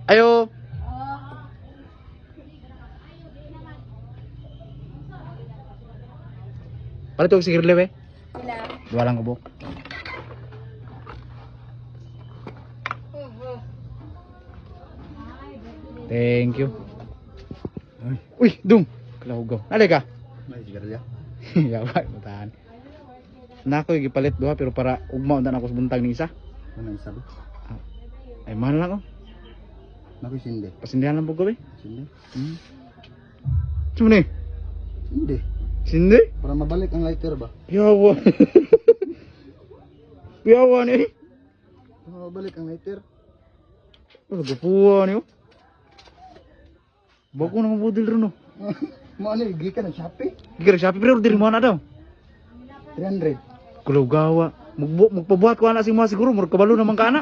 Ayo. Palit ko sige lewe. Sila. Dua lang ko, Bok. Thank you. Uy, Dung. Kalahugaw. Nalay ka? May sigarilya. Yawa, matahan. Nako yung gipalit doha pero para ugma undan ako sa buntag ni isa. Ano isa ba? Ay mahal lang oh. Nakoy sindi. Pasindihan lang po gabi. Sindi? Cuma ni? Sindi. Sindi? Para mabalik ang lighter ba? Yawa. Yawa ni. Para mabalik ang lighter. Ano gapuwa ni oh. Bako nang budil ron oh. Mo ano, gikan ng Shopee? Gira Shopee pero diri mo na daw. 300. Kulo gawa. Magpabuhat ko ana si mga siguro murag kabalo naman ka ana.